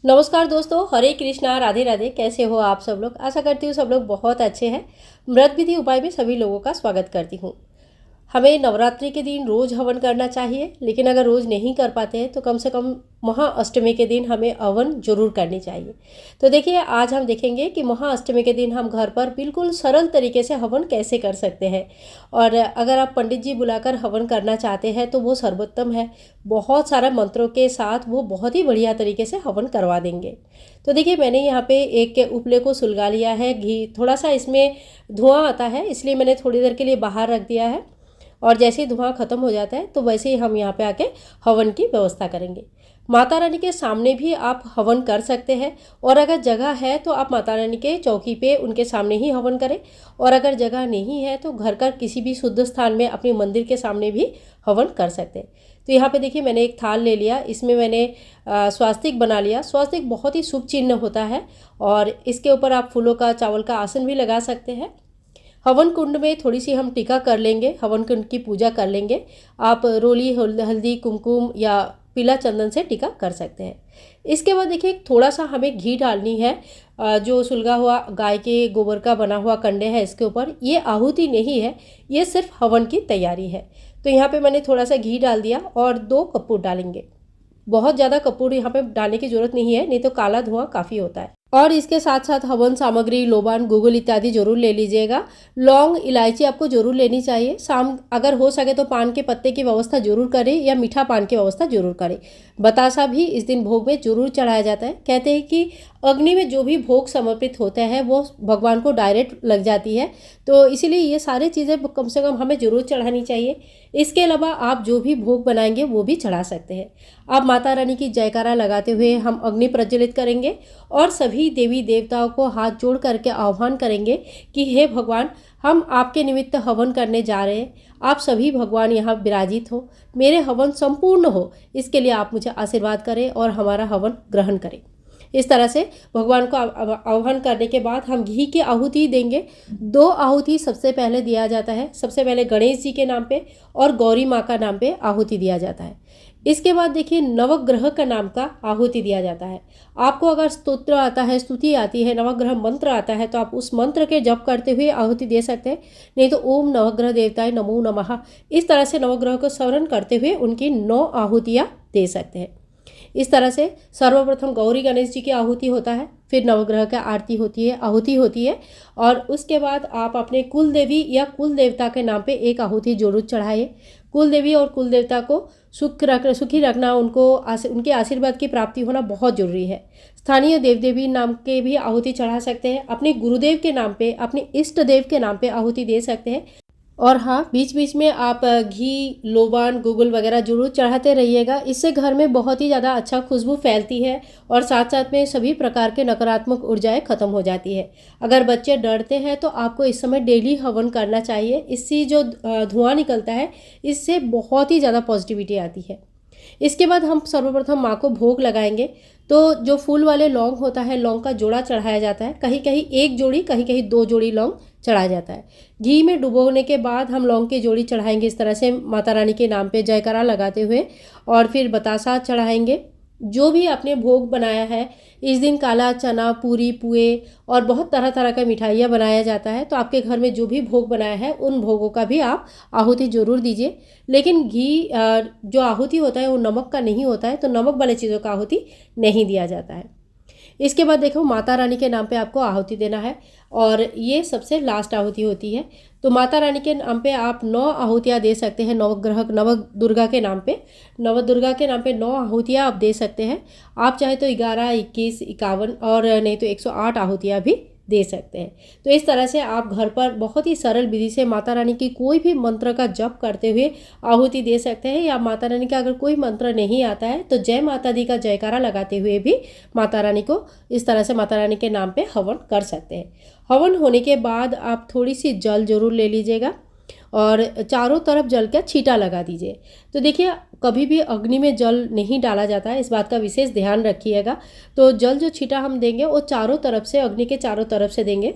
नमस्कार दोस्तों, हरे कृष्णा, राधे राधे। कैसे हो आप सब लोग? आशा करती हूँ सब लोग बहुत अच्छे हैं। व्रत विधि उपाय में सभी लोगों का स्वागत करती हूँ। हमें नवरात्रि के दिन रोज़ हवन करना चाहिए, लेकिन अगर रोज़ नहीं कर पाते हैं तो कम से कम महाअष्टमी के दिन हमें हवन जरूर करनी चाहिए। तो देखिए, आज हम देखेंगे कि महाअष्टमी के दिन हम घर पर बिल्कुल सरल तरीके से हवन कैसे कर सकते हैं। और अगर आप पंडित जी बुलाकर हवन करना चाहते हैं तो वो सर्वोत्तम है। बहुत सारा मंत्रों के साथ वो बहुत ही बढ़िया तरीके से हवन करवा देंगे। तो देखिए, मैंने यहाँ पे एक उपले को सुलगा लिया है। घी थोड़ा सा इसमें धुआं आता है, इसलिए मैंने थोड़ी देर के लिए बाहर रख दिया है। और जैसे ही धुआं खत्म हो जाता है तो वैसे ही हम यहाँ पे आके हवन की व्यवस्था करेंगे। माता रानी के सामने भी आप हवन कर सकते हैं, और अगर जगह है तो आप माता रानी के चौकी पे उनके सामने ही हवन करें। और अगर जगह नहीं है तो घर का किसी भी शुद्ध स्थान में अपने मंदिर के सामने भी हवन कर सकते हैं। तो यहाँ पे देखिए, मैंने एक थाल ले लिया, इसमें मैंने स्वास्तिक बना लिया। स्वास्तिक बहुत ही शुभ चिन्ह होता है, और इसके ऊपर आप फूलों का, चावल का आसन भी लगा सकते हैं। हवन कुंड में थोड़ी सी हम टीका कर लेंगे, हवन कुंड की पूजा कर लेंगे। आप रोली, हल्दी, कुमकुम या पीला चंदन से टीका कर सकते हैं। इसके बाद देखिए, थोड़ा सा हमें घी डालनी है। जो सुलगा हुआ गाय के गोबर का बना हुआ कंडे है इसके ऊपर, ये आहुति नहीं है, ये सिर्फ हवन की तैयारी है। तो यहाँ पे मैंने थोड़ा सा घी डाल दिया और 2 कपूर डालेंगे। बहुत ज़्यादा कपूर यहाँ पे डालने की ज़रूरत नहीं है, नहीं तो काला धुआं काफ़ी होता है। और इसके साथ साथ हवन सामग्री लोबान, गुगुल इत्यादि जरूर ले लीजिएगा। लौंग, इलायची आपको जरूर लेनी चाहिए। शाम अगर हो सके तो पान के पत्ते की व्यवस्था जरूर करें, या मीठा पान की व्यवस्था जरूर करें। बतासा भी इस दिन भोग में जरूर चढ़ाया जाता है। कहते हैं कि अग्नि में जो भी भोग समर्पित होते हैं वो भगवान को डायरेक्ट लग जाती है, तो इसीलिए ये सारी चीज़ें कम से कम हमें जरूर चढ़ानी चाहिए। इसके अलावा आप जो भी भोग बनाएंगे वो भी चढ़ा सकते हैं। आप माता रानी की जयकारा लगाते हुए हम अग्नि प्रज्वलित करेंगे, और सभी देवी देवताओं को हाथ जोड़ करके आह्वान करेंगे कि हे भगवान, हम आपके निमित्त हवन करने जा रहे हैं। आप सभी भगवान यहाँ विराजित हो, मेरे हवन संपूर्ण हो, इसके लिए आप मुझे आशीर्वाद करें और हमारा हवन ग्रहण करें। इस तरह से भगवान को आह्वान करने के बाद हम घी की आहुति देंगे। 2 आहुति सबसे पहले दिया जाता है। सबसे पहले गणेश जी के नाम पे और गौरी माँ का नाम पे आहुति दिया जाता है। इसके बाद देखिए, नवग्रह का नाम का आहुति दिया जाता है। आपको अगर स्तोत्र आता है, स्तुति आती है, नवग्रह मंत्र आता है, तो आप उस मंत्र के जप करते हुए आहुति दे सकते हैं। नहीं तो ओम नवग्रह देवताय नमो नमः, इस तरह से नवग्रह को स्मरण करते हुए उनकी 9 आहुतियाँ दे सकते हैं। इस तरह से सर्वप्रथम गौरी गणेश जी की आहुति होता है, फिर नवग्रह का आरती होती है, आहुति होती है, और उसके बाद आप अपने कुल देवी या कुल देवता के नाम पे एक आहुति जरूर चढ़ाइए। कुल देवी और कुल देवता को सुखी रखना, उनके आशीर्वाद की प्राप्ति होना बहुत जरूरी है। स्थानीय देव देवी नाम के भी आहुति चढ़ा सकते हैं। अपने गुरुदेव के नाम पे, अपने इष्ट देव के नाम पे आहुति दे सकते हैं। और हाँ, बीच बीच में आप घी, लोबान, गुगुल वगैरह जरूर चढ़ाते रहिएगा। इससे घर में बहुत ही ज़्यादा अच्छा खुशबू फैलती है, और साथ साथ में सभी प्रकार के नकारात्मक ऊर्जाएं खत्म हो जाती है। अगर बच्चे डरते हैं तो आपको इस समय डेली हवन करना चाहिए। इससे जो धुआं निकलता है, इससे बहुत ही ज़्यादा पॉजिटिविटी आती है। इसके बाद हम सर्वप्रथम माँ को भोग लगाएंगे। तो जो फूल वाले लौंग होता है, लौंग का जोड़ा चढ़ाया जाता है। कहीं कहीं 1 जोड़ी, कहीं कहीं 2 जोड़ी लौंग चढ़ाया जाता है। घी में डुबोने के बाद हम लौंग की जोड़ी चढ़ाएंगे, इस तरह से माता रानी के नाम पे जयकारा लगाते हुए। और फिर बतासा चढ़ाएंगे। जो भी आपने भोग बनाया है, इस दिन काला चना, पूरी, पुए और बहुत तरह तरह का मिठाइयाँ बनाया जाता है। तो आपके घर में जो भी भोग बनाया है उन भोगों का भी आप आहुति जरूर दीजिए। लेकिन घी जो आहुति होता है वो नमक का नहीं होता है, तो नमक वाली चीज़ों का आहुति नहीं दिया जाता है। इसके बाद देखो, माता रानी के नाम पे आपको आहुति देना है, और ये सबसे लास्ट आहुति होती है। तो माता रानी के नाम पे आप 9 आहुतियाँ दे सकते हैं। नवदुर्गा के नाम पे, 9 आहुतियाँ आप दे सकते हैं। आप चाहे तो 11, 21, 51 और नहीं तो 108 आहुतियाँ भी दे सकते हैं। तो इस तरह से आप घर पर बहुत ही सरल विधि से माता रानी की कोई भी मंत्र का जप करते हुए आहुति दे सकते हैं। या माता रानी का अगर कोई मंत्र नहीं आता है तो जय माता दी का जयकारा लगाते हुए भी माता रानी को इस तरह से माता रानी के नाम पे हवन कर सकते हैं। हवन होने के बाद आप थोड़ी सी जल जरूर ले लीजिएगा, और चारों तरफ जल का छींटा लगा दीजिए। तो देखिए, कभी भी अग्नि में जल नहीं डाला जाता है, इस बात का विशेष ध्यान रखिएगा। तो जल जो छींटा हम देंगे वो चारों तरफ से, अग्नि के चारों तरफ से देंगे।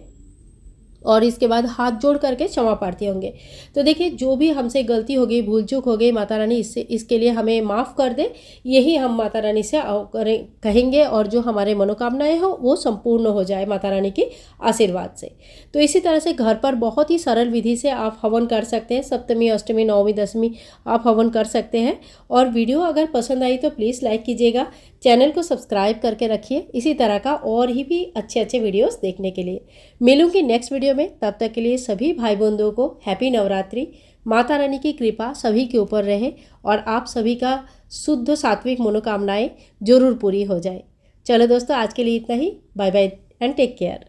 और इसके बाद हाथ जोड़ करके क्षमा प्रार्थी होंगे। तो देखिए, जो भी हमसे गलती हो गई, भूल चूक हो गई, माता रानी इसके लिए हमें माफ़ कर दे, यही हम माता रानी से कहेंगे, और जो हमारे मनोकामनाएं हो वो संपूर्ण हो जाए माता रानी के आशीर्वाद से। तो इसी तरह से घर पर बहुत ही सरल विधि से आप हवन कर सकते हैं। सप्तमी, अष्टमी, नवमी, दशमी आप हवन कर सकते हैं। और वीडियो अगर पसंद आई तो प्लीज़ लाइक कीजिएगा, चैनल को सब्सक्राइब करके रखिए इसी तरह का और ही भी अच्छे अच्छे वीडियोस देखने के लिए। मिलूंगी नेक्स्ट वीडियो में, तब तक के लिए सभी भाई बंधुओं को हैप्पी नवरात्रि। माता रानी की कृपा सभी के ऊपर रहे और आप सभी का शुद्ध सात्विक मनोकामनाएं जरूर पूरी हो जाए। चलो दोस्तों, आज के लिए इतना ही। Bye bye and take care.